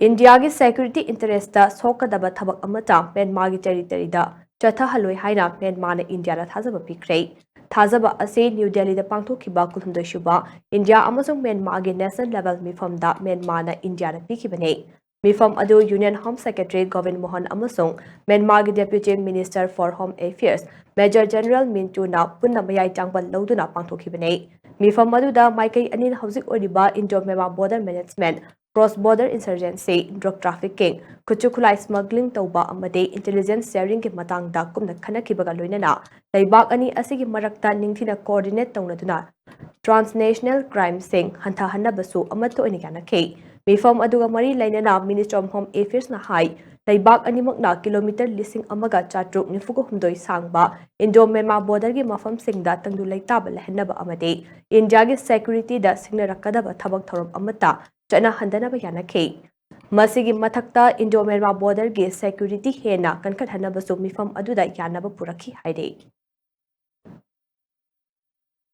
India की security interest दा सोकदबा थबक अमता Myanmar की territory दा चथहलोय हाइना Myanmar ना India दा थाजबा पिख्रे थाजबा असे New Delhi दा पांगथोखिबा कुलुमदोशुबा India अमसुंग Myanmar की national level मिफम दा Myanmar ना India दा पिखिबने मिफम अदु Union Home Secretary Govind Mohan अमसुंग Myanmar की Deputy Minister for Home Affairs Major General Mintu ना पुन्ना मयाई चांगबल लौदुना पांगथोखिबने मिफम अदुदा माइकई अनिन हौजिक ओरिबा Indo-Myanmar border management cross-border insurgency, drug trafficking, kuchukulai smuggling tauba amade intelligence sharing ke matang da kumna khana kibaga loinana laibak ani asigi marakta ningthina coordinate taunaduna transnational crime sing hantha hanna basu amato inigana ke mifam aduga mari lainana Minister of Home Affairs na hai laibak animakna kilometer lising amaga chatruk nifugo humdoi sangba Indo-Myanmar border gi mafam singda tangdu laitaba lehnaba amade India gi security da singna rakadaba thabak thorom amata चना हंदना बयाना खे मसिगी मथक्ता Indo-Myanmar border गे security हेना कनखत हनबसु मिफम अदुदा यानब पुरखी हाइदे